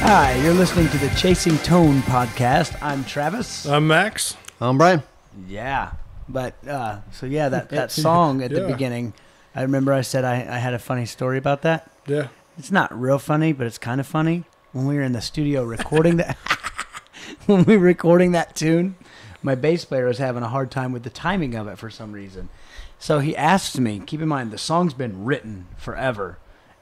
Hi, you're listening to the Chasing Tone podcast. I'm Travis. I'm Max. I'm Brian. Yeah, but that song at the beginning, I remember I said I had a funny story about that. Yeah. It's not real funny, but it's kind of funny. When we were in the studio recording that, when we were recording that tune, my bass player was having a hard time with the timing of it for some reason. So he asked me, keep in mind, the song's been written forever,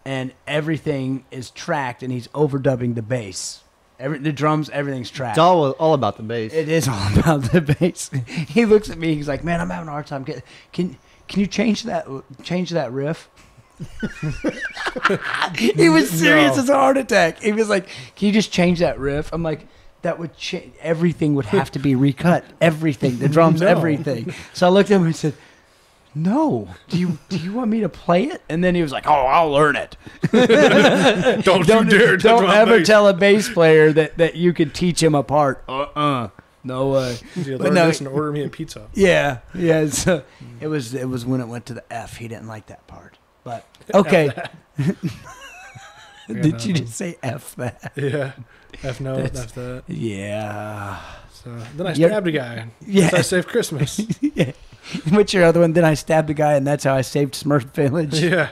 and everything is tracked, and he's overdubbing the bass. The drums, everything's tracked. It's all about the bass. It is all about the bass. He looks at me, he's like, man, I'm having a hard time. Can you change that riff? He was serious as a heart attack. He was like, can you just change that riff? I'm like, that would change. Everything would have to be recut. Everything. The drums, everything. So I looked at him and said, no. Do you want me to play it? And then he was like, oh, I'll learn it. Don't you dare don't ever tell a bass player that you could teach him apart. No way. You learn this and order me a pizza. Yeah. So it was when it went to the F. He didn't like that part. But okay. Did you just say F that? Yeah. F no, F that. Yeah. So then I stabbed a guy. Yeah. I saved Christmas. Yeah. What's your other one? Then I stabbed a guy, and that's how I saved Smurf Village. Yeah.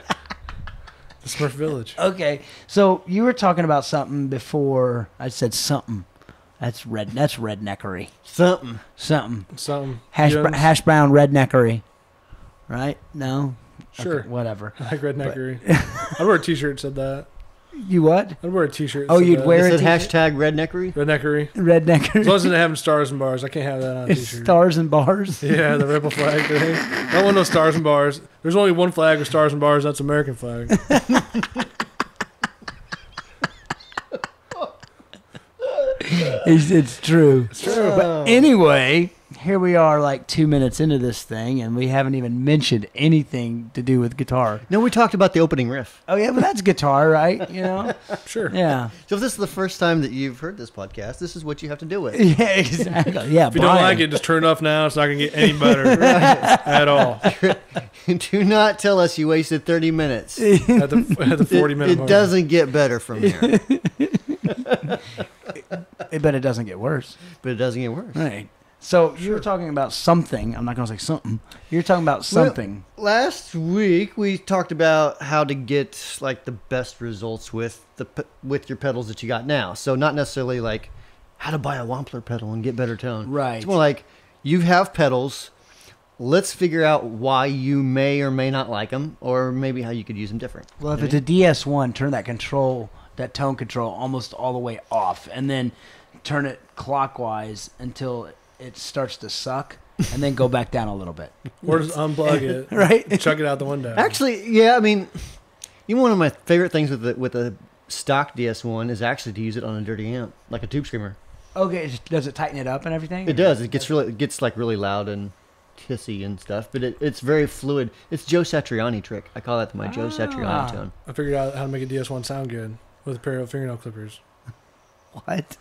The Smurf Village. Okay. So you were talking about something before. I said something. That's redneckery. Something. Hash brown redneckery. Right? No? Sure. Okay, whatever. I like redneckery. I'd wear a t-shirt that said that. You what? I'd wear a t-shirt. Oh, you'd wear it. It said hashtag redneckery? Redneckery. As long as it having stars and bars. I can't have that on a t-shirt. Stars and bars? Yeah, the rebel flag thing. I don't want no stars and bars. There's only one flag with stars and bars. That's American flag. It's true. It's true. But anyway, here we are like 2 minutes into this thing, and we haven't even mentioned anything to do with guitar. No, we talked about the opening riff. Oh, yeah, but that's guitar, right? You know? Sure. Yeah. So if this is the first time that you've heard this podcast, this is what you have to do with. Yeah, exactly. Yeah, if you don't like it, just turn it off now. It's not going to get any better at all. Do not tell us you wasted 30 minutes. At the 40-minute mark. It doesn't get better from here. But it doesn't get worse. But it doesn't get worse. Right. So you were talking about something. I'm not going to say something. You're talking about something. Well, last week we talked about how to get like the best results with your pedals that you got now. So not necessarily like how to buy a Wampler pedal and get better tone. Right. It's more like you have pedals. Let's figure out why you may or may not like them, or maybe how you could use them different. Well, if it's a DS1, turn that tone control almost all the way off, and then turn it clockwise until it starts to suck, and then go back down a little bit. Or just unplug it. Right? Chuck it out the window. Actually, yeah, I mean, one of my favorite things with a stock DS1 is actually to use it on a dirty amp, like a tube screamer. Okay, does it tighten it up and everything? It does. It gets like really loud and hissy and stuff, but it's very fluid. It's Joe Satriani trick. I call that my Joe Satriani tone. I figured out how to make a DS1 sound good with a pair of fingernail clippers. What?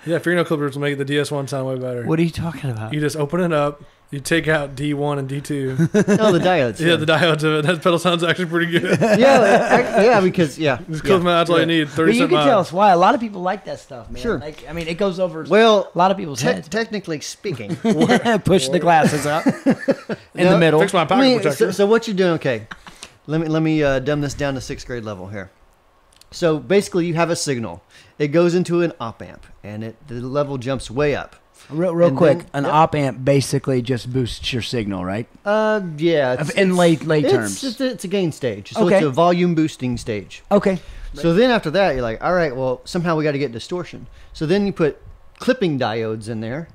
Yeah, fingernail clippers will make the DS1 sound way better. What are you talking about? You just open it up, you take out D1 and D2. Oh, the diodes. Yeah, the diodes of it. That pedal sounds actually pretty good. Because Just clip them out, that's all you need. 30 But you can tell us why. A lot of people like that stuff, man. Sure. Like, I mean, it goes over a lot of people's heads. Technically speaking. Push the glasses up in the middle. Fix my pocket protector. So what you're doing, okay. Let me dumb this down to 6th grade level here. So basically you have a signal. It goes into an op amp, and the level jumps way up. Real quick, an op amp basically just boosts your signal, right? Yeah. In lay terms. It's a gain stage. So Okay. it's a volume boosting stage. Okay. So then after that, you're like, all right, well, somehow we got to get distortion. So then you put clipping diodes in there,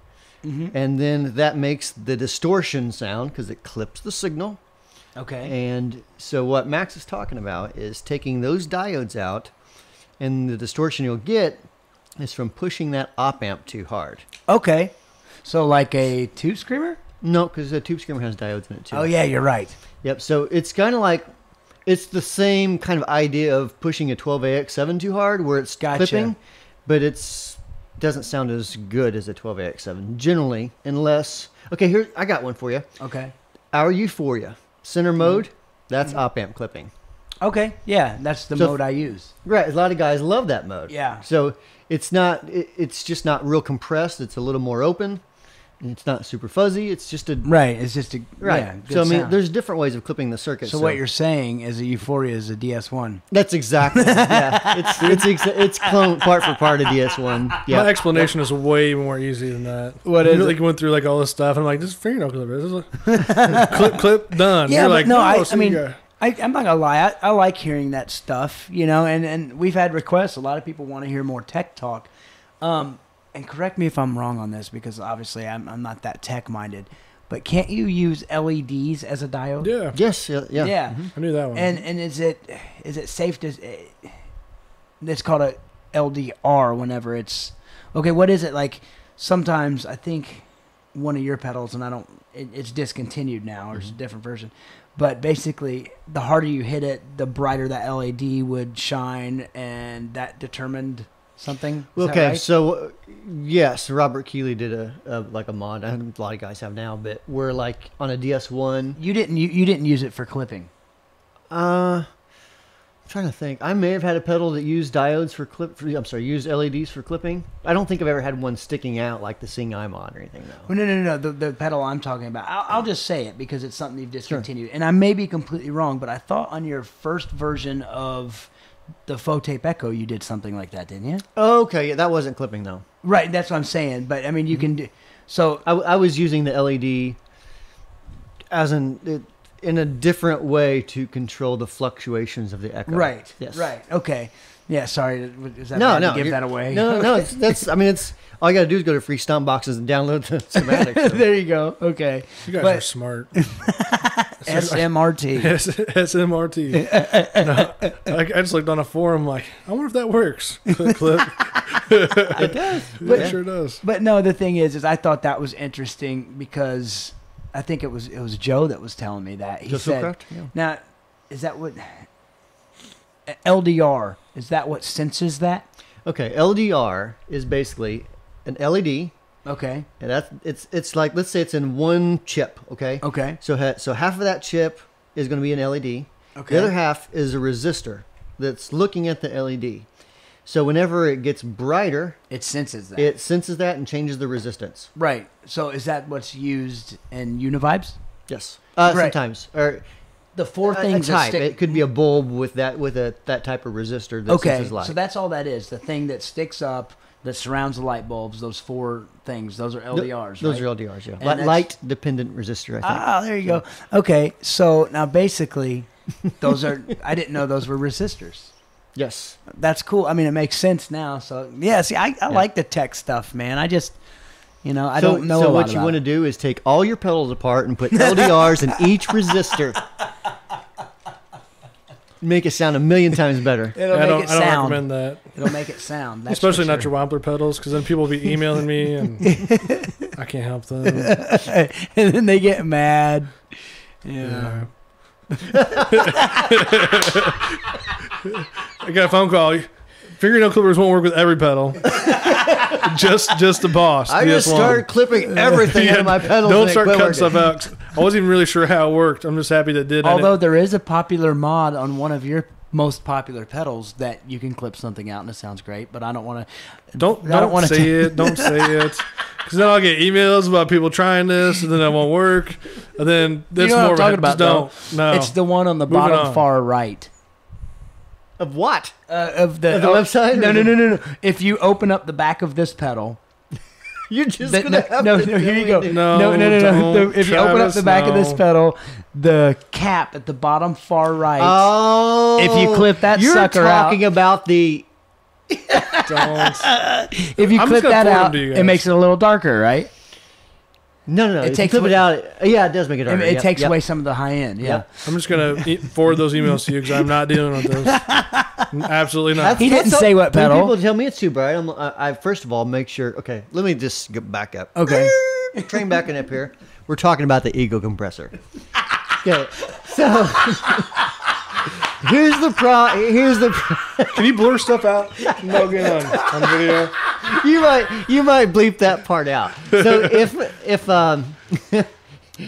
and then that makes the distortion sound because it clips the signal. Okay. And so what Max is talking about is taking those diodes out, and the distortion you'll get is from pushing that op amp too hard. Okay. So like a tube screamer? No, because the tube screamer has diodes in it too. Oh, yeah, you're right. Yep. So it's kind of like, it's the same kind of idea of pushing a 12AX7 too hard, where it's clipping, but doesn't sound as good as a 12AX7 generally, unless. Okay, here I got one for you. Okay. Our Euphoria center mode, that's op amp clipping. Okay, yeah, that's the mode I use. Right, a lot of guys love that mode. Yeah. So it's not. It's just not real compressed. It's a little more open. And it's not super fuzzy. It's just a right. It's just a right. Yeah, good so I mean, sound. there's different ways of clipping the circuit. So what you're saying is a Euphoria is a DS1. That's exactly. Yeah, it's clone part for part of DS1. Yeah. My explanation is way more easy than that. What is like it? you went through like all this stuff, and I'm like, this is fingernail clipper. This is like, clip, done. Yeah, You're but like, no, I I mean, I'm not gonna lie. I like hearing that stuff, you know. And we've had requests. A lot of people want to hear more tech talk. And correct me if I'm wrong on this, because obviously I'm not that tech minded. But can't you use LEDs as a diode? yeah, Yes. Yeah. Yeah. Mm-hmm. I knew that one. And is it safe to? It's called a LDR whenever it's okay. What is it like? Sometimes I think one of your pedals, and it's discontinued now, or it's a different version. But basically, the harder you hit it, the brighter that LED would shine, and that determined something. Is that Okay, right? so yes, Robert Keeley did a mod. A lot of guys have now, but we're like on a DS1. You didn't use it for clipping. I'm trying to think. I may have had a pedal that used diodes used LEDs for clipping. I don't think I've ever had one sticking out like the Sing I mod or anything though. Well, no. The pedal I'm talking about. I'll just say it because it's something you've discontinued, and I may be completely wrong, but I thought on your first version of the Photape Echo, you did something like that, didn't you? Okay, yeah, that wasn't clipping though. Right, that's what I'm saying. But I mean, you can do. So I was using the LED as in a different way to control the fluctuations of the echo. right, Yes. right, okay, yeah. Sorry, is that No, bad no, to give you're- that away? No. It's. I mean, it's all you got to do is go to free stomp boxes and download the schematics. So. There you go. Okay, you guys but- are smart. SMRT. SMRT. No, I just looked on a forum like, I wonder if that works. Clip. It does. It sure does. But no, the thing is I thought that was interesting because I think it was Joe that was telling me that. He said, Correct? Yeah. now, is that what LDR, is that what senses that? Okay, LDR is basically an LED, Okay. and it's like, let's say it's in one chip. Okay. Okay. So half of that chip is going to be an LED. Okay. The other half is a resistor that's looking at the LED. So whenever it gets brighter, It senses that. it senses that and changes the resistance. Right. So is that what's used in Univibes? Yes. Right. Sometimes. Or The four a things that type. stick. It could be a bulb with that type of resistor that Okay. senses light. So that's all that is. The thing that sticks up that surrounds the light bulbs, those four things, those are LDRs, Those right? are LDRs, yeah. And that's- Light dependent resistor, I think. Ah, there you go. Okay. So now basically those are I didn't know those were resistors. Yes. That's cool. I mean, it makes sense now. So yeah, see, I like the tech stuff, man. I just, I don't know. So a lot what you about want to it. do is take all your pedals apart and put LDRs in each resistor. Make it sound a million times better. It'll I make don't it sound. recommend that. It'll make it sound. That's Especially for not sure. your Wampler pedals, because then people will be emailing me and I can't help them. And then they get mad. Yeah. I got a phone call. Fingernail clippers won't work with every pedal. just the boss. I just DS1. started clipping everything out of my pedals. Don't and it start quit cutting working. stuff out. I wasn't even really sure how it worked. I'm just happy that it did. Although there is a popular mod on one of your most popular pedals that you can clip something out and it sounds great, but I don't want to. Don't wanna say it. Don't say it. Because then I'll get emails about people trying this, and then it won't work. And then that's You know more what I'm of a talking about, just don't. No. It's the one on the Moving bottom on. far right. Of what? Of the website? No. If you open up the back of this pedal, You're just the- going to have to here you go. do it. No, No. don't, If you open up Travis, the back of this no. pedal, the cap at the bottom far right. Oh. If you clip that you're sucker out- talking about the... Don't. If you I'm clip just gonna that forward them out, to you it guys. makes it a little darker, right? No. It If takes you clip it away- out... Yeah, it does make it darker. It Yep, takes yep. away some of the high end. Yeah. Yep. I'm just going to forward those emails to you because I'm not dealing with those. Absolutely not. He didn't That's say what when pedal. people tell me it's too bright, I first of all make sure... Okay, let me just get back up. Okay. Train backing up here. We're talking about the ego compressor. Okay, so... Here's the Can you blur stuff out? No, get on video. you might bleep that part out. So if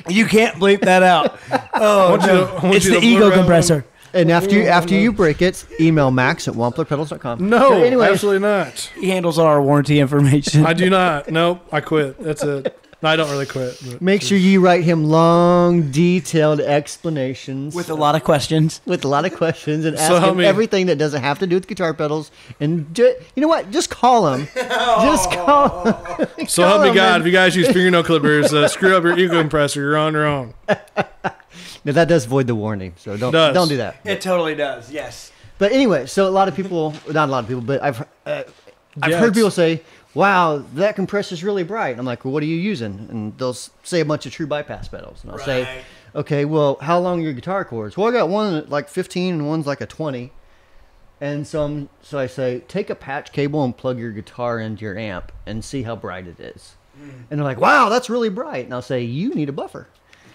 You can't bleep that out. Oh, I want you to it's the blur ego out compressor. And after you break it, email max@wamplerpedals.com. No, So anyways, absolutely not. He handles all our warranty information. I do not. Nope, I quit. That's it. No, I don't really quit. But make sure you write him long, detailed explanations With a lot of questions. and ask So him everything that doesn't have to do with guitar pedals. And you know what? Just call him. Just call him. So help me God, if you guys use fingernail clippers, screw up your ego compressor, you're on your own. No, that does void the warranty, so don't do that. It totally does, yes. But anyway, so a lot of people, not a lot of people, but I've Yes. heard people say, "Wow, that compressor's really bright." I'm like, "Well, what are you using?" And they'll say a bunch of true bypass pedals, and I'll say, "Okay, well, how long are your guitar cords?" "Well, I got one at like 15 and one's like a 20." And so I say, "Take a patch cable and plug your guitar into your amp and see how bright it is." And they're like, "Wow, that's really bright." And I'll say, "You need a buffer."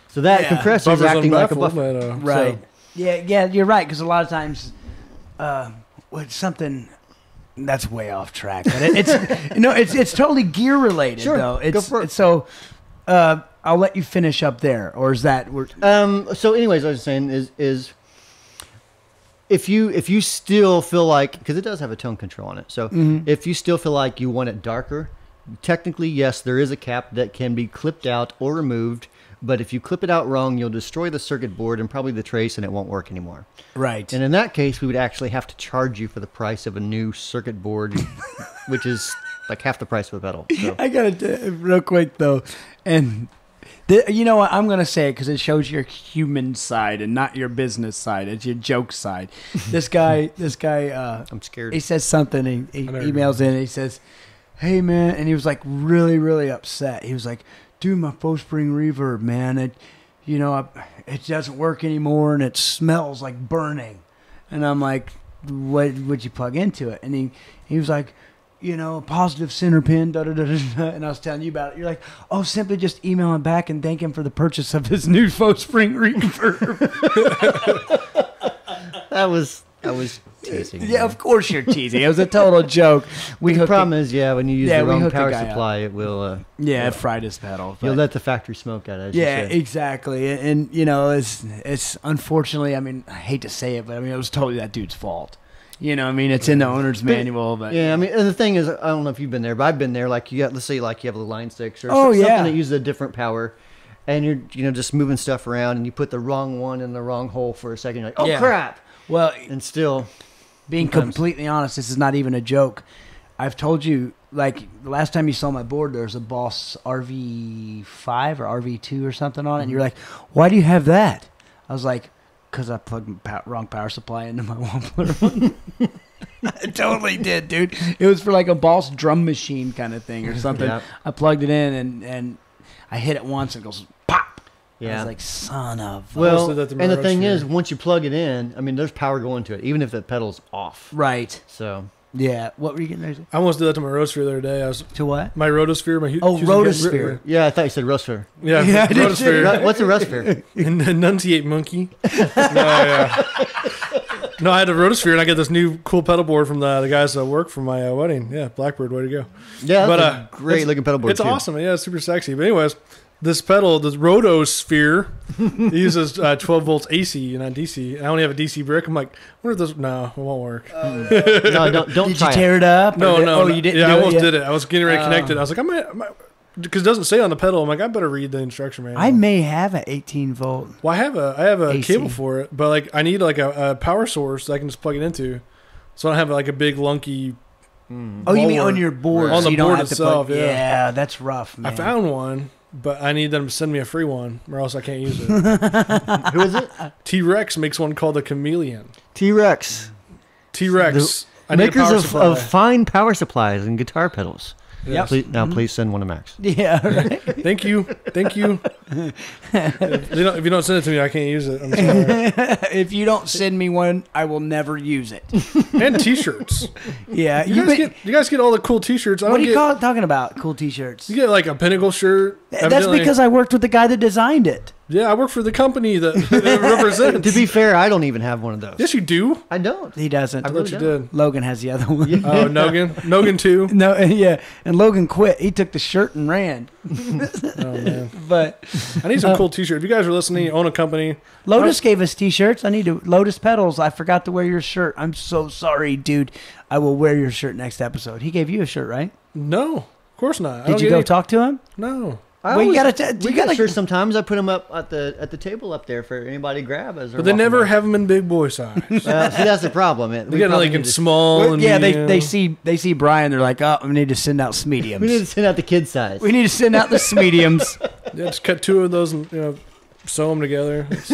So that compressor is Buffer's acting like a unbaffled, buffer. but, Right. so- Yeah, you're right, because a lot of times, with something that's way off track, but it's totally gear related, Sure, though. go for it. So, I'll let you finish up there, or is that So anyways, I was saying is if you still feel like, because it does have a tone control on it, so if you still feel like you want it darker, technically yes, there is a cap that can be clipped out or removed. But if you clip it out wrong, you'll destroy the circuit board and probably the trace, and it won't work anymore. right? And in that case, we would actually have to charge you for the price of a new circuit board, which is like half the price of a pedal. So. I gotta real quick though, and you know what? I'm gonna say it because it shows your human side and not your business side. It's your joke side. This guy. I'm scared. He says something. He emails in. And he says, "Hey man," and he was like really, really upset. He was like, "Dude, my faux spring reverb, man, it doesn't work anymore, and it smells like burning." And I'm like, "What would you plug into it?" And he was like, "A positive center pin, da da da da." And I was telling you about it. You're like, "Oh, simply just email him back and thank him for the purchase of his new faux spring reverb." I was teasing. Yeah, of course you're teasing. It was a total joke. The problem is, when you use the wrong hooked the power guy supply, it will. it fried his pedal. You'll but- let the factory smoke out. As you Yeah, say. exactly. And it's unfortunately, I mean, I hate to say it, but I mean, it was totally that dude's fault. It's in the owner's manual, but Yeah, I mean, and the thing is, I don't know if you've been there, but I've been there. Like let's say, like you have the line sticks or something that uses a different power, and you're just moving stuff around, and you put the wrong one in the wrong hole for a second. You're like, oh crap! Well, And still, being completely honest, this is not even a joke. I've told you, like, the last time you saw my board, there was a Boss RV5 or RV2 or something on it, and you're like, "Why do you have that?" I was like, "Because I plugged wrong power supply into my Wampler." I totally did, dude. It was for like a Boss drum machine kind of thing or something. Yep. I plugged it in, and I hit it once, and it goes pop. I yeah. was like, "Son of..." Well, did that to my and the thing Roadster. is, once you plug it in, I mean, there's power going to it, even if the pedal's off. Right. So Yeah. What were you getting ready to? I almost did that to my Roadster the other day. I was To what? my Rotosphere. My Oh, Rotosphere. yeah, I thought you said Roadster. Yeah, Yeah, I did Rotosphere. What's a Roadster? Enunciate monkey. No, I had a Rotosphere, and I got this new cool pedal board from the guys that work for my wedding. Yeah, Blackbird, way to go. Yeah, But, that's a great looking pedal board. It's too. awesome. Yeah, it's super sexy. But anyways, this pedal, this Rotosphere, it uses 12 volts AC and not DC. I only have a DC brick. I'm like, I wonder if this... No, it won't work. No, don't Did you try tear it up? No, or no. Oh, you didn't. Yeah, do I almost yet? did it. I was getting ready to connect it. I was like, I might because it doesn't say on the pedal. I'm like, I better read the instruction manual. I may have an 18 volt. Well, I have a AC. cable for it, but like I need like a power source that I can just plug it into, so I don't have like a big lunky. Oh, you mean Lower. on your board? On so the you don't board have to itself, plug, yeah. that's rough, man. I found one, but I need them to send me a free one, or else I can't use it. Who is it? T-Rex makes one called the Chameleon. T-Rex. T-Rex. I need a Makers power of supply. fine power supplies and guitar pedals. Yep. Please send one to Max. Yeah, right. Thank you. If you don't send it to me, I can't use it. I'm sorry. If you don't send me one, I will never use it. And T-shirts. Yeah, You guys get all the cool T-shirts. I What don't are you get. talking about? Cool T-shirts. You get like a Pinnacle shirt. That's Evidently- because I worked with the guy that designed it. Yeah, I work for the company that it represents. To be fair, I don't even have one of those. Yes, you do. I don't. He doesn't. I I really thought you don't. did. Logan has the other one. Oh, Nogan. Nogan too. No, yeah, and Logan quit. He took the shirt and ran. Oh man, But I need some cool T-shirts. If you guys are listening, you own a company. Lotus gave us T-shirts. I need to Lotus Pedals. I forgot to wear your shirt. I'm so sorry, dude. I will wear your shirt next episode. He gave you a shirt, right? No, of course not. I Did don't you get go any- talk to him? No. I Well, you always- gotta we you got gotta- shirts sometimes. I put them up at the table up there for anybody to grab as they're But they walking never by. have them in big boy size. See, that's the problem. They get like in small and Yeah, medium. they see Brian. They're like, oh, we need to send out smediums. We need to send out the kid size. We need to send out the smediums. Yeah, just cut two of those and sew them together. It's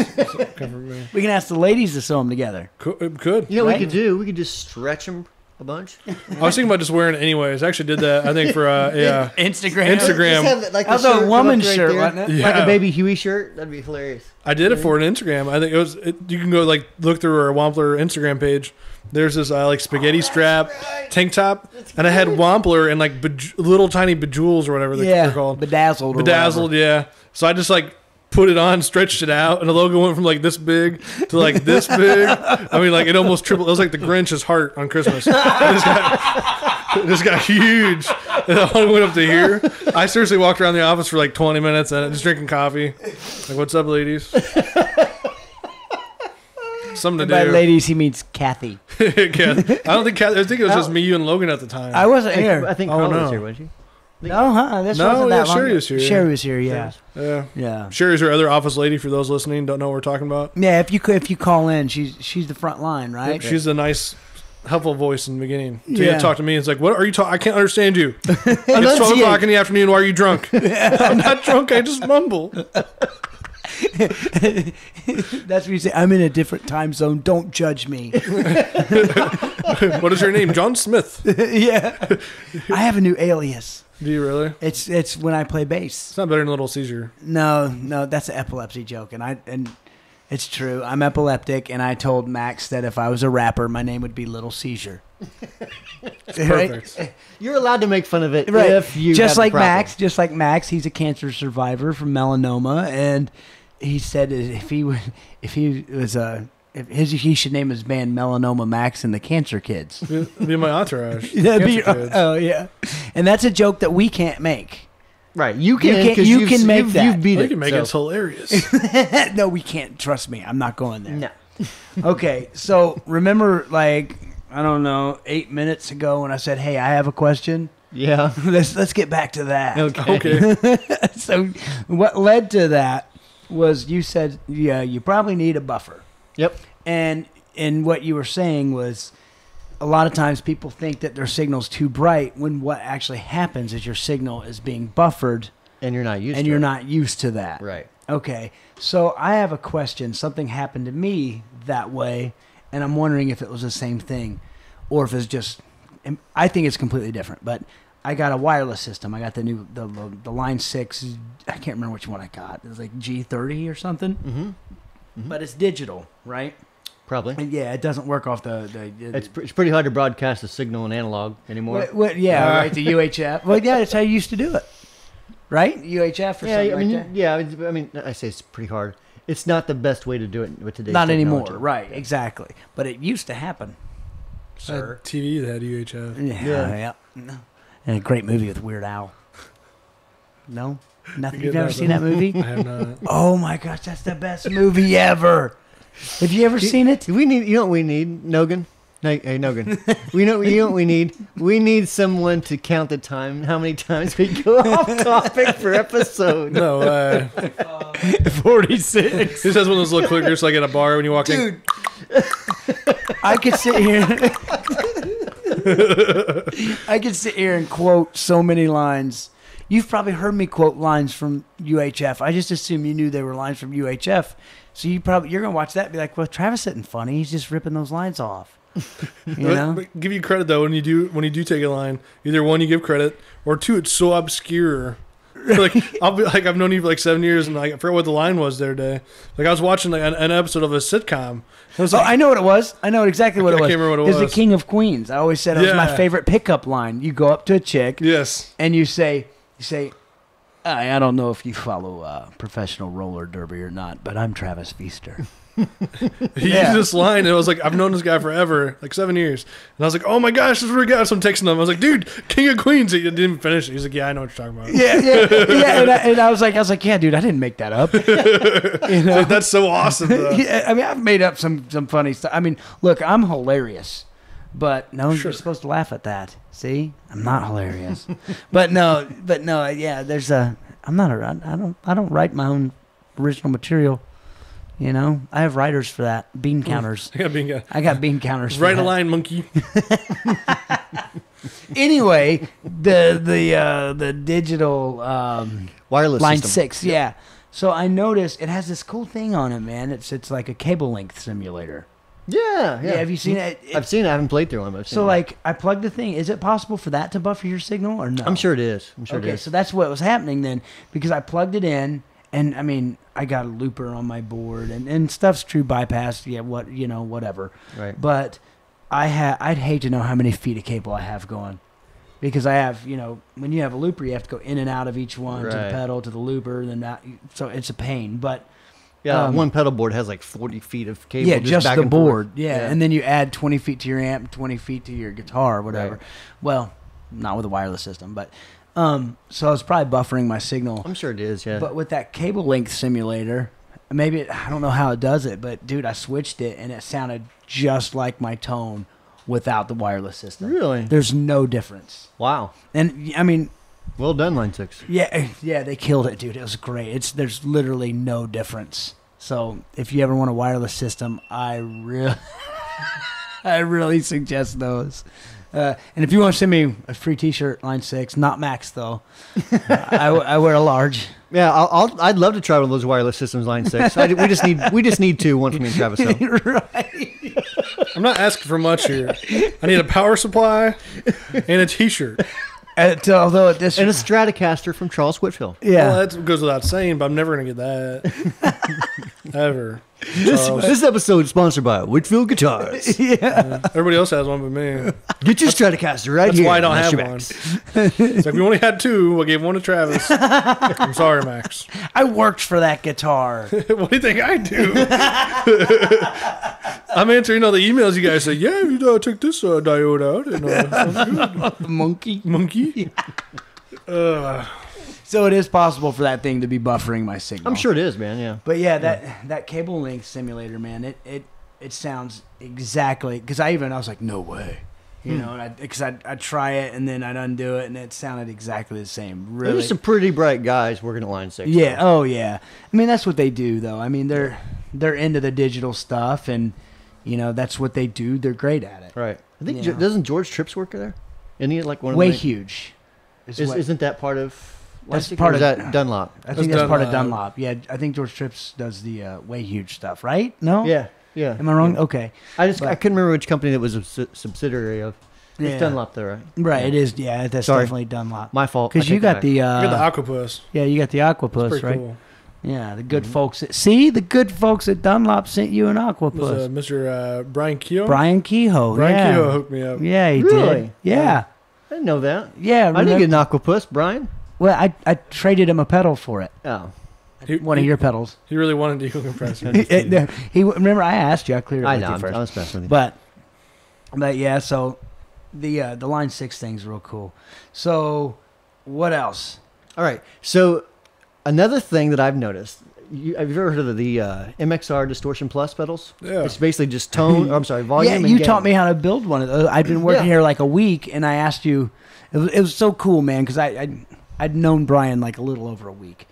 comfort me. We can ask the ladies to sew them together. Could. You know what Right? we could do? We could just stretch them a bunch. I was thinking about just wearing it anyways. I actually did that. I think for Instagram. Instagram. Just have, like, That was the a shirt woman's come up shirt, there, wasn't it? Yeah. Like a Baby Huey shirt. That'd be hilarious. I did it for an Instagram. I think it was. You can go like look through our Wampler Instagram page. There's this like spaghetti strap tank top, and I had Wampler and like little tiny bejewels or whatever they're called. Bedazzled. or Bedazzled, yeah. So I just like put it on, stretched it out, and the logo went from like this big to like this big. I mean, like it almost tripled. It was like the Grinch's heart on Christmas. It just got huge. And it only went up to here. I seriously walked around the office for like 20 minutes and just drinking coffee. Like, what's up, ladies? Something to By do. ladies, he means Kathy. Kath. I think it was just me, you, and Logan at the time. I wasn't here. I think Oh, Carla no. was here, wasn't she? No, this No, wasn't yeah, that long. Sherry was here. Sherry was here. Yeah, Yeah. yeah. Sherry's our other office lady. For those listening, don't know what we're talking about. Yeah, if you call in, she's the front line, right? She's a nice, helpful voice in the beginning. So Yeah. you talk to me. It's like, what are you talking? I can't understand you. It's 12 Enunciate. o'clock in the afternoon. Why are you drunk? I'm not drunk. I just mumble. That's what you say. I'm in a different time zone. Don't judge me. What is your name? John Smith. Yeah, I have a new alias. Do you really? It's when I play bass. It's not better than Little Caesar. No, that's an epilepsy joke, and it's true. I'm epileptic, and I told Max that if I was a rapper, my name would be Little Seizure. Perfect. You're allowed to make fun of it Right. if you just have the like problem. Max, he's a cancer survivor from melanoma, and he said he should name his band Melanoma Max and the Cancer Kids. It'd be my entourage. That'd be, Cancer Kids. oh yeah, and that's a joke that we can't make. Right. You can. You can- 'cause you you've- can make you've, that. You've beat Oh, you it. can make so. it. It's hilarious. No, we can't. Trust me, I'm not going there. No. Okay, so remember, like, I don't know, 8 minutes ago when I said, "Hey, I have a question." Yeah. Let's get back to that. Okay. Okay. So, what led to that was you said, yeah, you probably need a buffer, Yep. and what you were saying was, a lot of times people think that their signal's too bright when what actually happens is your signal is being buffered, And you're not used. and to you're it. not used to that. Right. Okay, so I have a question. Something happened to me that way, and I'm wondering if it was the same thing, or if it's just. I think it's completely different. But I got a wireless system. I got the new the Line 6. I can't remember which one I got. It was like G30 or something. Mm-hmm. But it's digital, right? Probably. And yeah, it doesn't work off the It's pretty hard to broadcast a signal in analog anymore. yeah, right. The UHF. Well, yeah, that's how you used to do it, right? UHF or Yeah, something I mean, like that. yeah. I mean, I say it's pretty hard. It's not the best way to do it with today's Not anymore, technology. right? Exactly. But it used to happen, sir. TV that had UHF. Yeah. No. And a great movie with Weird Al. No? Nothing? Forget You've never that, seen though. that movie? I have not. Oh my gosh, that's the best movie ever. Have you ever seen it? We need. You know what we need, Nogan. Hey, Nogan. You know what we need. We need someone to count the time, how many times we go off topic per episode. No, 46. he just has one of those little clickers like at a bar when you walk in. Dude, I could sit here. I could sit here and quote so many lines. You've probably heard me quote lines from UHF. I just assume you knew they were lines from UHF. So you're gonna watch that and be like, well, Travis isn't funny. He's just ripping those lines off. You know? But give you credit though when you do take a line. Either one, you give credit, or two, it's so obscure. Like I'll be like, I've known you for like 7 years, and like, I forgot what the line was the other day. Like I was watching like an episode of a sitcom. I was Oh, like, I know what it was. I know exactly what I it was. can't remember what it It's was. the King of Queens. I always said it was my Yeah. favorite pickup line. You go up to a chick yes, and you say, I don't know if you follow professional roller derby or not, but I'm Travis Feaster. He used this line, and I was like, I've known this guy forever, like 7 years. And I was like, oh my gosh, this is where we got. So I'm texting him. I was like, dude, King of Queens. He didn't finish it. He's like, yeah, I know what you're talking about. Yeah. And I was like, yeah, dude, I didn't make that up. You know? That's so awesome, though. Yeah, I mean, I've made up some funny stuff. I mean, look, I'm hilarious, but no, Sure. you're supposed to laugh at that. See, I'm not hilarious. but no, yeah. I'm not a. I don't write my own original material. You know, I have writers for that. Bean counters. I got bean counters. Write a line, monkey. Anyway, the digital Wireless line system. 6, yeah. So I noticed it has this cool thing on it, man. It's like a cable length simulator. Yeah. Have you seen it? I've seen it. I haven't played through one. But I've seen So it. like, I plugged the thing. Is it possible for that to buffer your signal or no? I'm sure it is. Okay, so that's what was happening then, because I plugged it in, and I mean, I got a looper on my board, and stuff's true bypass, whatever. Right. But I'd hate to know how many feet of cable I have going, because I have, when you have a looper, you have to go in and out of each one, to the pedal, to the looper, then that, so it's a pain. But yeah, one pedal board has like 40 feet of cable. yeah, just back the and board. forth. Yeah, and then you add 20 feet to your amp, 20 feet to your guitar, or whatever. Right. Well, not with a wireless system, but so I was probably buffering my signal. I'm sure it is. Yeah. But with that cable length simulator, maybe I don't know how it does it, but dude, I switched it and it sounded just like my tone without the wireless system. Really? There's no difference. Wow. And I mean, Well done, Line 6. yeah, they killed it, dude. It was great. There's literally no difference. So if you ever want a wireless system, I really suggest those. And if you want to send me a free T-shirt, Line 6, not Max though. I wear a large. Yeah, I'd love to try one of those wireless systems, Line 6. We just need two, one for me and Travis. So. Right. I'm not asking for much here. I need a power supply and a T-shirt. Although at this And a Stratocaster from Charles Whitfield. yeah. Well, that goes without saying, but I'm never going to get that. Ever. This episode is sponsored by Whitfield Guitars. Everybody else has one but me. Get your Stratocaster right That's here. why I don't That's have your one. Max. It's like we only had two. I gave one to Travis. I'm sorry, Max. I worked for that guitar. What do you think I do? I'm answering all the emails you guys say, yeah, you took this diode out. And, Monkey. uh, So it is possible for that thing to be buffering my signal. I'm sure it is, man. Yeah. But yeah, that cable length simulator, man, it sounds exactly, because I was like, no way. You know, and I'd try it and then I'd undo it and it sounded exactly the same. Really. There's some pretty bright guys working at Line 6. Yeah. Oh yeah. I mean, that's what they do though. I mean, they're into the digital stuff and, that's what they do. They're great at it. Right. I think, Yeah. doesn't George Trips work there? Isn't he like one of Way the... huge. Isn't that part of... That's Line 6, part or is of- that Dunlop? I think that's part of Dunlop. Yeah, I think George Trips does the Way Huge stuff, right? No? Yeah. Yeah. Am I wrong? Yeah. Okay. I But- couldn't remember which company that was a subsidiary of. It's Yeah. Dunlop there, right? Right, Yeah. it is. Yeah, that's Sorry. definitely Dunlop. My fault. Because I you take that got back. the, you got the Aquapus. yeah, you got the Aquapus, Pretty right? cool. Yeah, the good folks. The good folks at Dunlop sent you an Was Aquapus. Mr. Brian Keogh? Brian Kehoe. Brian yeah. Keogh hooked me up. Yeah, he Really? did. Yeah. I didn't know that. Yeah. I didn't get remember- an Aquapus, Brian. Well, I traded him a pedal for it. Oh. One of your pedals. He really wanted to impress you. He remember I asked you. I cleared it I with know. you I first. was messing with you. But yeah, so the Line 6 thing's real cool. So what else? All right. So another thing that I've noticed, have you ever heard of the MXR Distortion Plus pedals? Yeah. It's basically just tone, or I'm sorry, volume Yeah, and you gain. taught me how to build one of those. I've been working Yeah. here like a week, and I asked you. It was so cool, man, because I'd known Brian like a little over a week,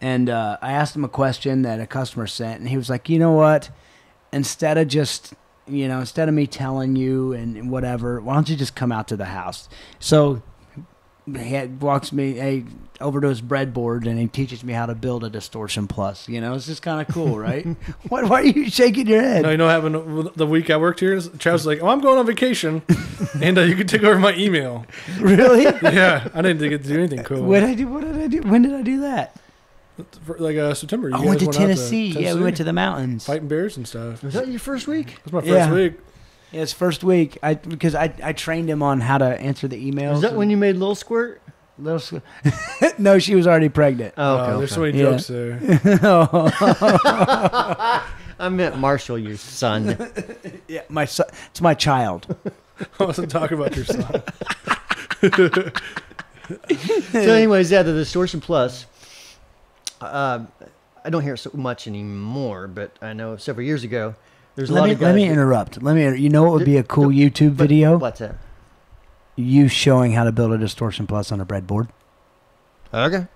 and I asked him a question that a customer sent, and he was like, you know what? Instead of me telling you and whatever, why don't you just come out to the house? So walks me over to his breadboard and he teaches me how to build a Distortion Plus. It's just kind of cool, right? Why are you shaking your head? No, you know what happened the week I worked here? Travis was like, I'm going on vacation, and you can take over my email. Really? Yeah, I didn't get to do anything cool. What did I do? What did I do? When did I do that? For, like September. You I guys went to out Tennessee. Yeah, we went to the mountains. fighting bears and stuff. Was that your first week? That was my first Yeah. week. Yeah, it's first week. Because I trained him on how to answer the emails. Was that when you made Lil Squirt? No, she was already pregnant. Oh, okay. There's so Okay. many jokes there. I meant Marshall, your son. Yeah, my son. It's my child. I wasn't talking about your son. So, anyways, yeah, the Distortion Plus. I don't hear it so much anymore, but I know several years ago, there's a lot of guys. Let me interrupt. You know what would be a cool YouTube video? What's that? You showing how to build a Distortion Plus on a breadboard. Okay.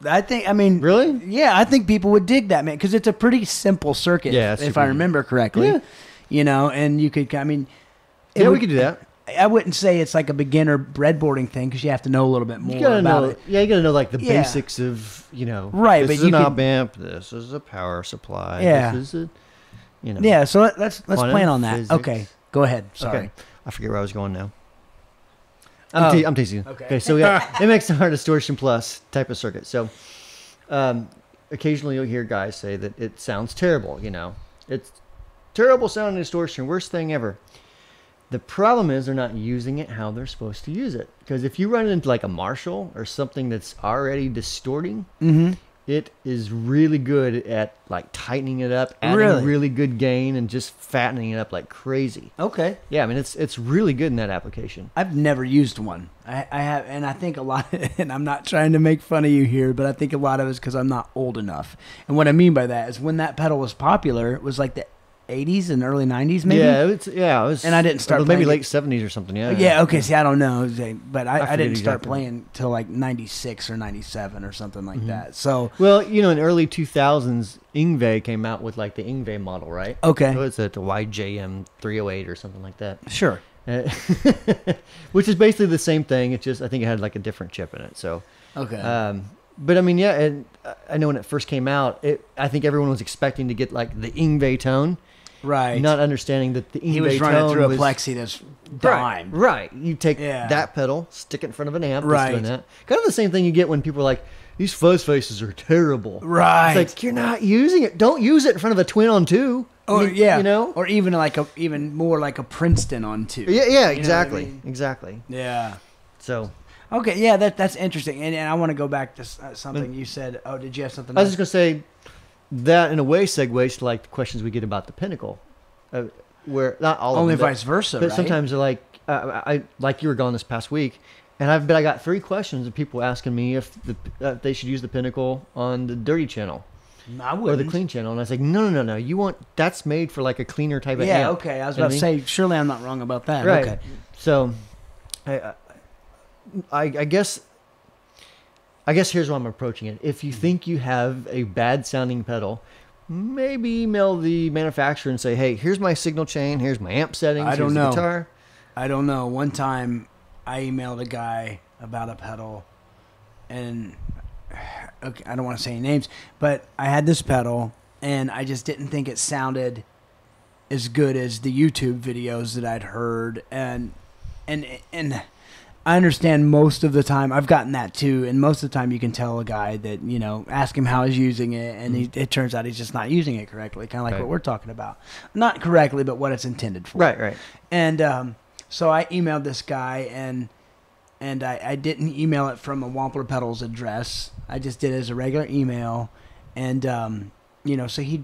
I mean, Really? yeah, I think people would dig that, man, because it's a pretty simple circuit, Yeah, it's if super I easy. remember correctly. Yeah. You know, and you could, Yeah, we could do that. I wouldn't say it's like a beginner breadboarding thing because you have to know a little bit more You gotta about know. it. Yeah, you gotta know like the Yeah. basics of Right, This but is you an could- op amp. This is a power supply. Yeah. This is a Yeah, so let's Quantum plan on that. physics. Okay, go ahead. Sorry. Okay. I forget where I was going now. Oh. I'm teasing you. Okay. Okay, so yeah, it makes a Distortion Plus type of circuit. So, occasionally you'll hear guys say that it sounds terrible. It's terrible sounding distortion, worst thing ever. The problem is they're not using it how they're supposed to use it. Because if you run it into like a Marshall or something that's already distorting, it is really good at like tightening it up, adding really good gain, and just fattening it up like crazy. Okay. Yeah, I mean it's really good in that application. I've never used one. I have, and I think a lot. And I'm not trying to make fun of you here, but I think a lot of it's because I'm not old enough. And what I mean by that is when that pedal was popular, it was like the 80s and early 90s, maybe. Yeah, it was. And I didn't start maybe playing late 70s or something. Yeah. Yeah, okay, see, I don't know, but I forget didn't start exactly. playing till like 96 or 97 or something like that. So, Well, in early 2000s, Yngwie came out with like the Yngwie model, right? okay, So it's the YJM 308 or something like that. sure. Which is basically the same thing. It just I think it had like a different chip in it. So, Okay. but I mean, yeah, and I know when it first came out, I think everyone was expecting to get like the Yngwie tone, right. not understanding that the Yngwie He was tone running through a was, plexi that's dime. Right. You take Yeah. that pedal, stick it in front of an amp, Right. just doing that. Kind of the same thing you get when people are like, these fuzz faces are terrible. Right. It's like, you're not using it. Don't use it in front of a Twin on 2. Or yeah, You know? or even even more like a Princeton on two. Yeah, You know what I exactly. mean? Exactly. Yeah. So, Okay, yeah, that's interesting, and I want to go back to something you said. Oh, did you have something? I was else? just going to say that in a way segues to like the questions we get about the Pinnacle. Where not all Only of them, vice versa, but right? sometimes they're like, I like you were gone this past week, and I got 3 questions of people asking me if they should use the Pinnacle on the dirty channel. I Or wouldn't. the clean channel, and I was like, no. That's made for like a cleaner type of Yeah, amp. okay. I was You know about to what I say, surely I'm not wrong about that. Right. Okay. So, I guess here's why I'm approaching it. If you think you have a bad sounding pedal, maybe email the manufacturer and say, hey, here's my signal chain, here's my amp settings, I don't here's know. the guitar. I don't know. One time, I emailed a guy about a pedal, and okay, I don't want to say any names, but I had this pedal, and I just didn't think it sounded as good as the YouTube videos that I'd heard, and I understand most of the time I've gotten that too, and most of the time you can tell a guy that ask him how he's using it, and it turns out he's just not using it correctly, kind of like Right. what we're talking about, not correctly, but what it's intended for. Right. And so I emailed this guy, and I didn't email it from a Wampler Pedals address. I just did it as a regular email, and so he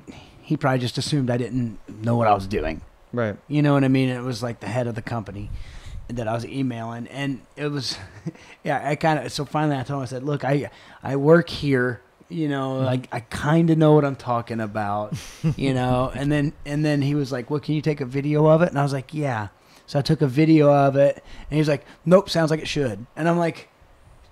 probably just assumed I didn't know what I was doing. Right. You know what I mean? It was like the head of the company that I was emailing, and it was, yeah. So finally, I told him, I said, "Look, I work here. Like I kind of know what I'm talking about, And then he was like, "Well, can you take a video of it?" And I was like, "Yeah." So I took a video of it, and he's like, "Nope, sounds like it should." And I'm like,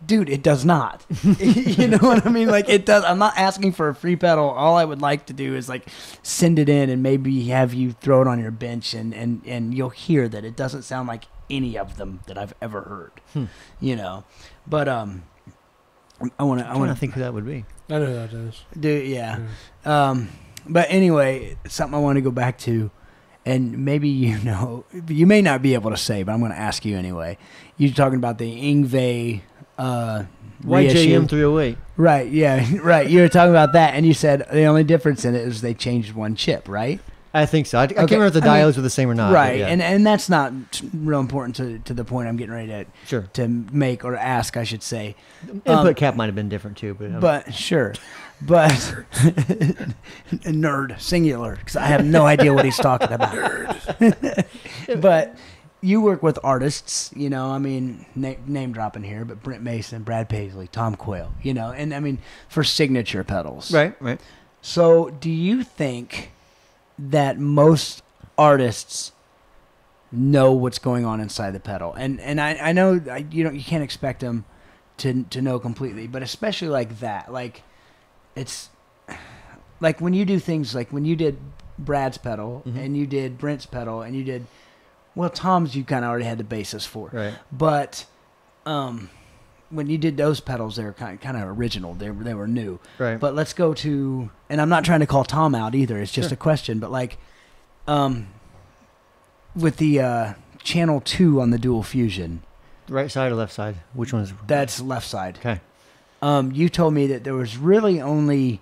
"Dude, it does not." You know what I mean? Like it does. I'm not asking for a free pedal. All I would like to do is like send it in and maybe have you throw it on your bench, and you'll hear that it doesn't sound like any of them that I've ever heard. But I want to think who that would be. I know who that is. yeah. But anyway, something I want to go back to, and maybe you may not be able to say, but I'm going to ask you anyway. You're talking about the Yngwie reissue. YJM 308. Right, yeah, right. You were talking about that, and you said the only difference in it is they changed one chip, right? I think so. I can't remember if the diodes were the same or not. Right, yeah. and that's not real important to the point I'm getting ready to make or ask, I should say. Input cap might have been different too, but sure. But nerd, singular, because I have no idea what he's talking about. Nerd. But you work with artists, you know, I mean, name dropping here, but Brent Mason, Brad Paisley, Tom Quayle, you know, and I mean, for signature pedals. Right. So do you think that most artists know what's going on inside the pedal? And I know you can't expect them to know completely, but especially like that, like it's like when you do things like when you did Brad's pedal and you did Brent's pedal and you did, well, Tom's you kind of already had the basis for, right? But when you did those pedals, they were kind of original. They were new. Right. But let's go to, and I'm not trying to call Tom out either. It's just a question. But like, with the channel 2 on the Dual Fusion. Right side or left side? Which one's? That's left side. Okay. You told me that there was really only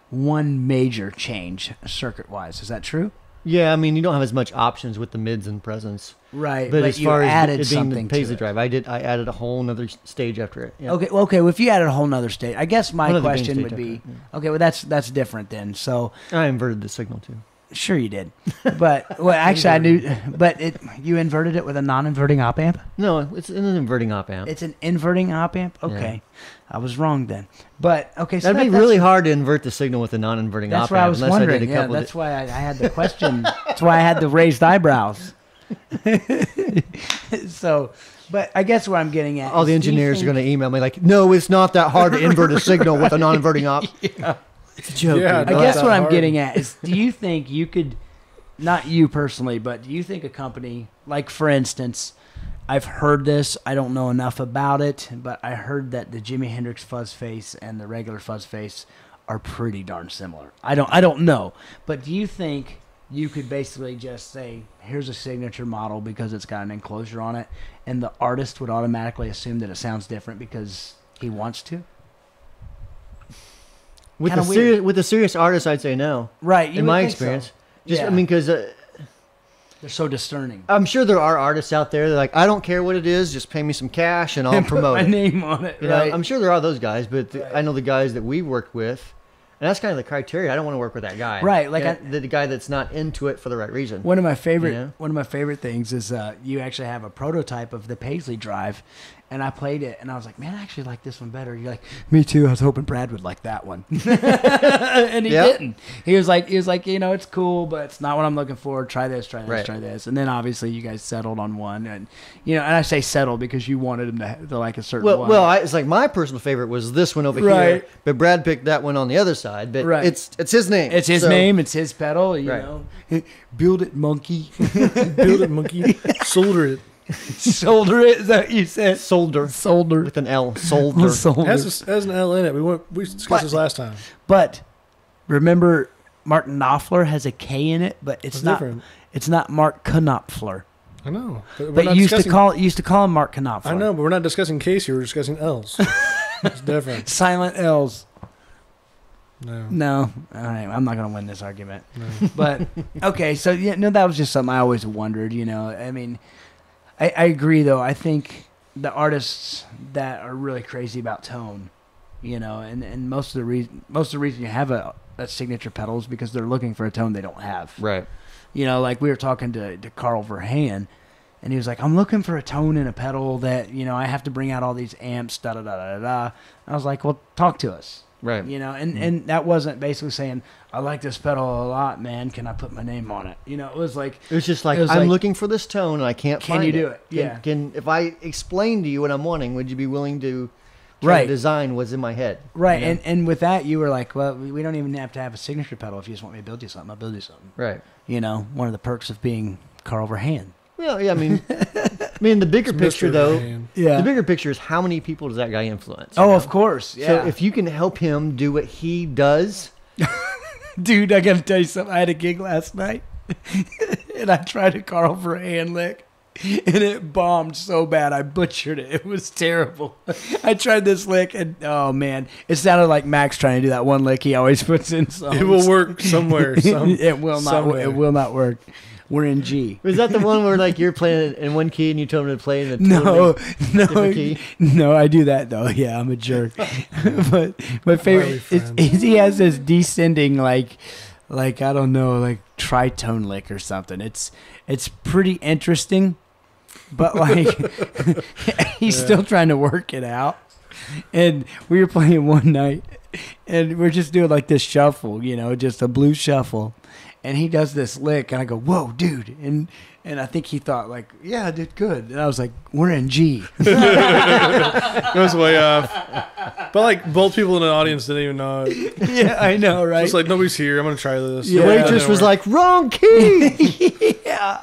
one major change circuit-wise. Is that true? Yeah, I mean, you don't have as much options with the mids and presents. Right, but as far as it being something the Paisley drive, I added a whole nother stage after it. Yeah. Okay, well, if you added a whole nother stage, I guess my question would be, okay, well, that's different then. So I inverted the signal too. Sure you did, but well, actually I knew, but you inverted it with a non-inverting op amp. No, it's an inverting op amp. It's an inverting op amp. Okay, yeah. I was wrong then. But okay, so that'd be really hard to invert the signal with a non-inverting op amp. That's why I was wondering. Yeah, that's why I had the question. That's why I had the raised eyebrows. So, but I guess what I'm getting at, all the engineers are going to email me like, "No, it's not that hard to invert a signal with a non-inverting op." Yeah. It's a joke. Yeah, I guess what I'm getting at is, do you think you could, not you personally, but do you think a company, like for instance, I've heard this, I don't know enough about it, but I heard that the Jimi Hendrix fuzz face and the regular fuzz face are pretty darn similar. I don't know, but do you think you could basically just say, here's a signature model because it's got an enclosure on it, and the artist would automatically assume that it sounds different because he wants to? With the serious artist, I'd say no. Right. In my experience. So. I mean, because they're so discerning. I'm sure there are artists out there that are like, I don't care what it is, just pay me some cash and I'll promote my name on it. You right. know, I'm sure there are those guys, but I know the guys that we worked with, and that's kind of the criteria. I don't want to work with that guy. Right. Like the guy that's not into it for the right reason. One of my favorite things is you actually have a prototype of the Paisley drive. And I played it, and I was like, man, I actually like this one better. You're like, me too. I was hoping Brad would like that one. And he didn't. He was like, you know, it's cool, but it's not what I'm looking for. Try this, try this. And then obviously you guys settled on one. And, you know, and I say settled because you wanted him to like a certain one. Well, it's like my personal favorite was this one over here. But Brad picked that one on the other side. But it's his name. It's his name. It's his pedal, you know. Build it, monkey. Build it, monkey. Solder it. Solder it, is that what you said? Solder with an L. Solder. Has an L in it. We discussed this last time. But remember, Mark Knopfler has a K in it, but it's not different. It's not Mark Knopfler. I know, but you used to call him Mark Knopfler. I know, but we're not discussing Casey. We're discussing L's. It's different. Silent L's. No. All right, I'm not gonna win this argument. No. But okay, so that was just something I always wondered. You know, I mean. I agree, though. I think the artists that are really crazy about tone, you know, and most of the reason you have a signature pedal is because they're looking for a tone they don't have. Right. You know, like we were talking to Carl Verheyen, and he was like, I'm looking for a tone in a pedal that, you know, I have to bring out all these amps, da-da-da-da-da. I was like, well, talk to us. Right. You know, and that wasn't basically saying, I like this pedal a lot, man. Can I put my name on it? You know, it was just like I'm looking for this tone and I can't find it. Can you do it? Yeah. Can if I explain to you what I'm wanting, would you be willing to try to design what's in my head? Right. You know? And with that, you were like, well, we don't even have to have a signature pedal. If you just want me to build you something, I'll build you something. Right. You know, one of the perks of being Carl Verheyen. Well, yeah, I mean, the bigger picture, though, the bigger picture is how many people does that guy influence? Oh, of course, yeah. So if you can help him do what he does. Dude, I got to tell you something. I had a gig last night, and I tried a Carl Verheyen lick. and it bombed so bad I butchered it. It was terrible. I tried this lick, and oh man, it sounded like Max trying to do that one lick he always puts in songs. It will work somewhere. It will not. Somewhere. It will not work. We're in G. Was that the one where like you're playing in one key and you told him to play in a No, different key? no, I do that though. Yeah, I'm a jerk. But my favorite is he has this descending like I don't know, like tritone lick or something. It's pretty interesting, but like he's still trying to work it out. And we were playing one night, and we're just doing like this shuffle, just a blues shuffle. And he does this lick, and I go, "Whoa, dude!" And I think he thought like, "Yeah, I did good." And I was like, "We're in G." It was way off. But like both people in the audience didn't even know it. Yeah, I know, right? It's like nobody's here. I'm gonna try this. Yeah. The waitress was like, "Wrong key." Yeah.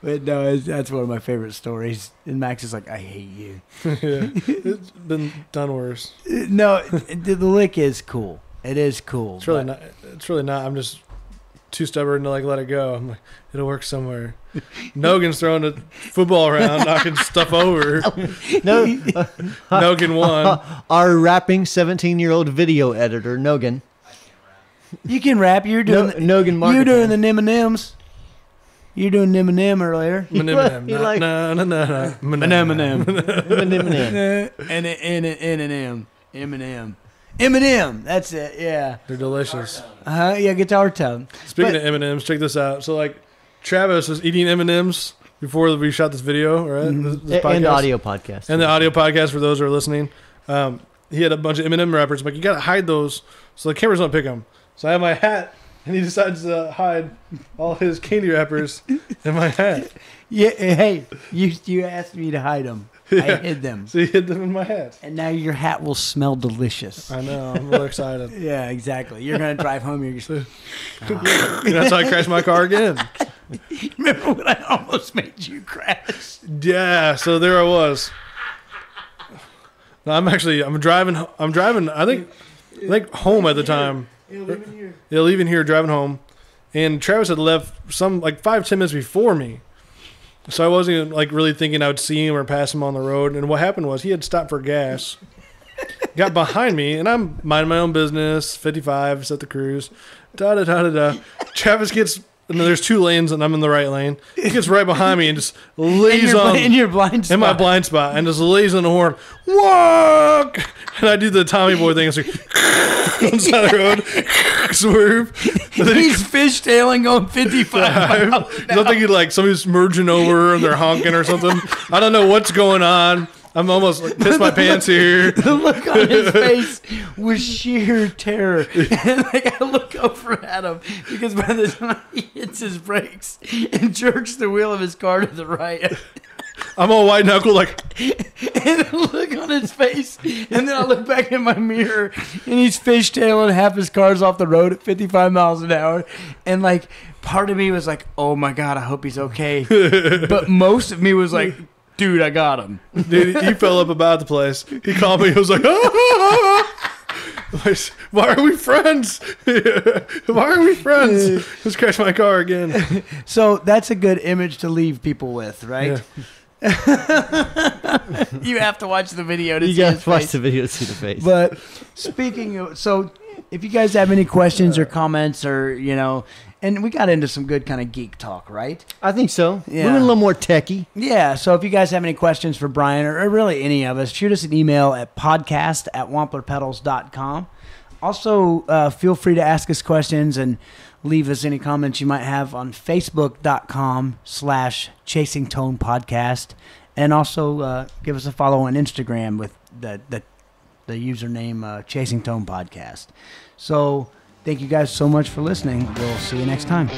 But no, that's one of my favorite stories. And Max is like, "I hate you." Yeah. It's been done worse. No, the lick is cool. It is cool. It's really not. It's really not. I'm just too stubborn to like let it go. I'm like, it'll work somewhere. Nogan's throwing a football around, knocking stuff over. Nogan won. Our rapping 17-year-old video editor, Nogan. You can rap. You're doing Nogan You're marketing. doing the M&Ms. You're doing M&M earlier. M&M. He like- M&M. M&M. That's it. Yeah. They're delicious. Yeah. Guitar Tone. Speaking of M&Ms, check this out. So like, Travis was eating M&Ms before we shot this video, right? This And audio podcast. And the audio podcast for those who are listening. He had a bunch of M&M wrappers. I'm like, you got to hide those so the cameras don't pick them. So I have my hat, and he decides to hide all his candy wrappers in my hat. Yeah. Hey, you asked me to hide them. Yeah. I hid them. So he hid them in my hat. And now your hat will smell delicious. I know. I'm really excited. Yeah, exactly. You're going to drive home. You're just, That's how I crashed my car again. remember when I almost made you crash? Yeah, so there I was. No, I'm driving. I think home at the time. Yeah, leaving here, driving home, and Travis had left some like 5-10 minutes before me, so I wasn't even like really thinking I would see him or pass him on the road. And what happened was he had stopped for gas, got behind me, and I'm minding my own business. 55, set the cruise. Da da da da da. Travis gets. And there's 2 lanes, and I'm in the right lane. He gets right behind me and just lays in your blind spot. in my blind spot, and just lays on the horn. Walk, and I do the Tommy Boy thing. It's like on the side of the road, swerve. He's fishtailing on 55 miles an I don't think he like somebody's merging over and they're honking or something. I don't know what's going on. I'm almost like, pissed my pants here. The look on his face was sheer terror. And like I look over at him because by the time he hits his brakes and jerks the wheel of his car to the right, I'm all white knuckle like. and the look on his face, and then I look back in my mirror and he's fishtailing half his car's off the road at 55 miles an hour, and like part of me was like, oh my god, I hope he's okay, but most of me was like, dude, I got him. Dude, he fell up about the place. He called me. He was like, why are we friends? Why are we friends? Just crashed my car again. So that's a good image to leave people with, right? Yeah. You have to watch the video to You see got his to watch face. the video to see the face. But speaking of, so if you guys have any questions or comments or, and we got into some good kind of geek talk, right? I think so. Yeah. We're a little more techie. Yeah, so if you guys have any questions for Brian or really any of us, shoot us an email at podcast@wamplerpedals.com. Also, feel free to ask us questions and leave us any comments you might have on facebook.com/chasingtonepodcast. And also give us a follow on Instagram with the username Chasing Tone Podcast. So thank you guys so much for listening. We'll see you next time.